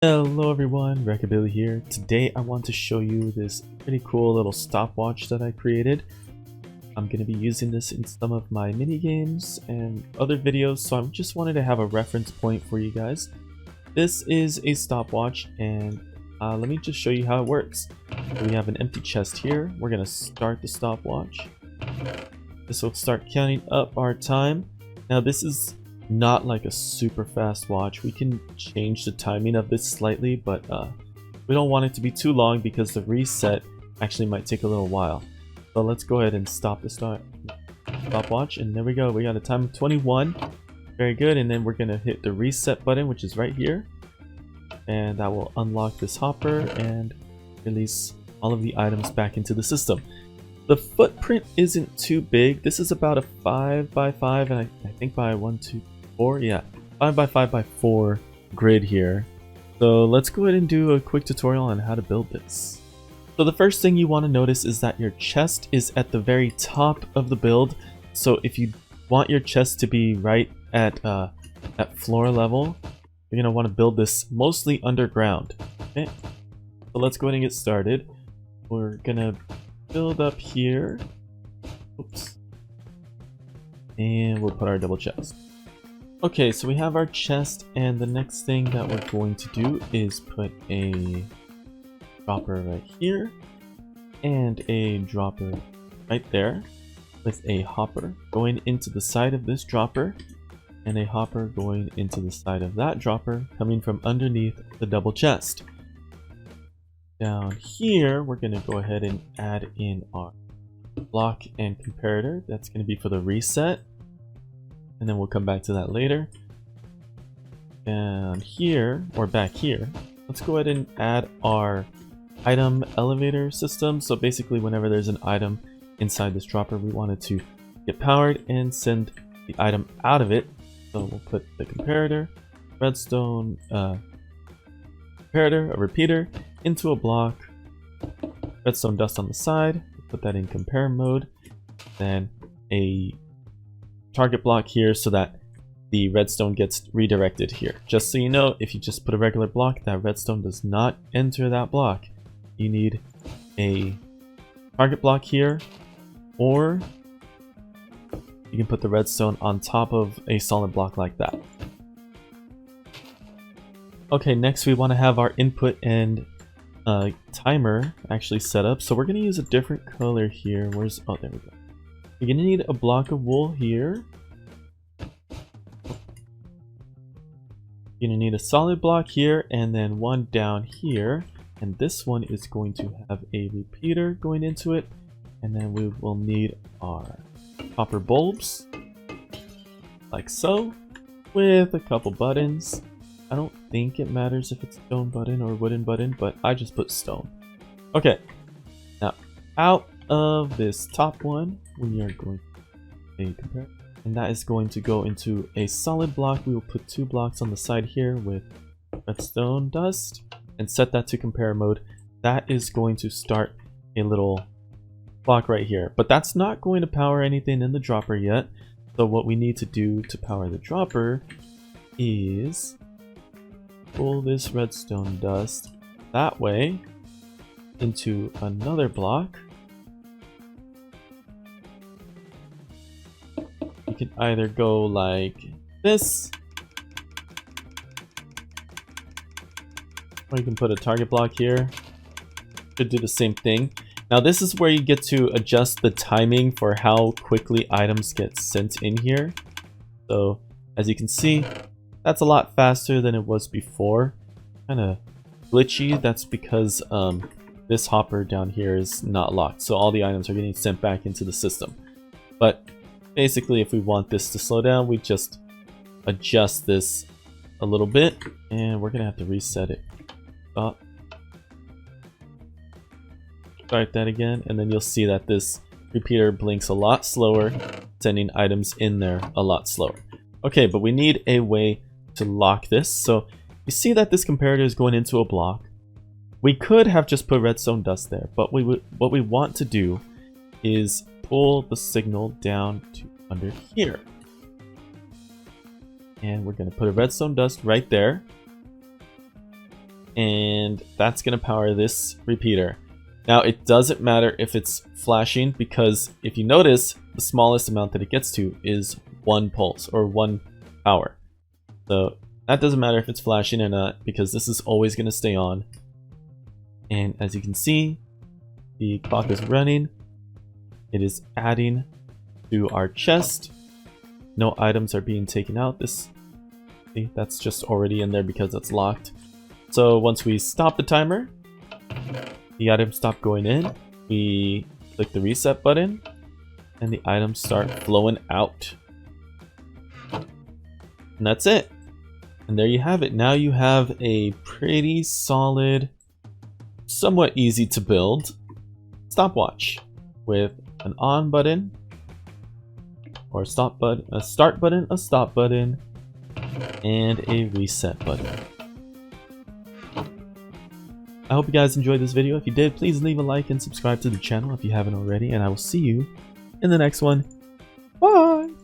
Hello everyone, Recabilly here. Today I want to show you this pretty cool little stopwatch that I created. I'm going to be using this in some of my mini games and other videos, so I just wanted to have a reference point for you guys. This is a stopwatch, and let me just show you how it works. So we have an empty chest here. We're going to start the stopwatch. This will start counting up our time. Now this is not like a super fast watch. We can change the timing of this slightly, but we don't want it to be too long because the reset actually might take a little while. So let's go ahead and stop the stopwatch, and there we go. We got a time of 21. Very good. And then we're gonna hit the reset button, which is right here, and that will unlock this hopper and release all of the items back into the system. The footprint isn't too big. This is about a 5 by 5, and I think by 1, 2, 4, yeah, 5 by 5 by 4 grid here. So let's go ahead and do a quick tutorial on how to build this. So the first thing you want to notice is that your chest is at the very top of the build. So if you want your chest to be right at floor level, you're going to want to build this mostly underground. Okay, so let's go ahead and get started. We're going to build up here. Oops. And we'll put our double chest. Okay, so we have our chest, and the next thing that we're going to do is put a dropper right here and a dropper right there with a hopper going into the side of this dropper and a hopper going into the side of that dropper coming from underneath the double chest. Down here, we're going to go ahead and add in our block and comparator. That's going to be for the reset, and then we'll come back to that later. Down here, or back here, let's go ahead and add our item elevator system. So basically, whenever there's an item inside this dropper, we want it to get powered and send the item out of it. So we'll put the comparator, redstone comparator, a repeater, into a block, redstone dust on the side, put that in compare mode, then a target block here so that the redstone gets redirected here. Just so you know, if you just put a regular block, that redstone does not enter that block. You need a target block here, or you can put the redstone on top of a solid block like that. Okay, next we want to have our input and timer actually set up. So we're going to use a different color here. Oh, there we go. You're going to need a block of wool here. You're going to need a solid block here, and then one down here. And this one is going to have a repeater going into it. And then we will need our copper bulbs, like so, with a couple buttons. I don't think it matters if it's stone button or wooden button, but I just put stone. Okay, now out of this top one, we are going to compare, and that is going to go into a solid block. We will put 2 blocks on the side here with redstone dust and set that to compare mode. That is going to start a little block right here, but that's not going to power anything in the dropper yet. So what we need to do to power the dropper is pull this redstone dust that way into another block. You can either go like this, or you can put a target block here. Should do the same thing. Now this is where you get to adjust the timing for how quickly items get sent in here. So as you can see, that's a lot faster than it was before. Kind of glitchy. That's because this hopper down here is not locked, so all the items are getting sent back into the system. But basically, if we want this to slow down, we just adjust this a little bit, and we're gonna have to reset it. Stop. Start that again, and then you'll see that this repeater blinks a lot slower, sending items in there a lot slower. Okay, but we need a way to lock this. So you see that this comparator is going into a block. We could have just put redstone dust there, but what we want to do is pull the signal down to under here. And we're going to put a redstone dust right there. and that's going to power this repeater. Now it doesn't matter if it's flashing, because if you notice, the smallest amount that it gets to is 1 pulse or 1 power. So that doesn't matter if it's flashing or not, because this is always going to stay on. And as you can see, the clock is running. It is adding to our chest. No items are being taken out. See, that's just already in there because it's locked. So once we stop the timer, the items stop going in. We click the reset button, and the items start flowing out. And that's it. And there you have it. Now you have a pretty solid, somewhat easy to build stopwatch with an on button, or a start button, a stop button, and a reset button. I hope you guys enjoyed this video. If you did, please leave a like and subscribe to the channel if you haven't already, and I will see you in the next one. Bye!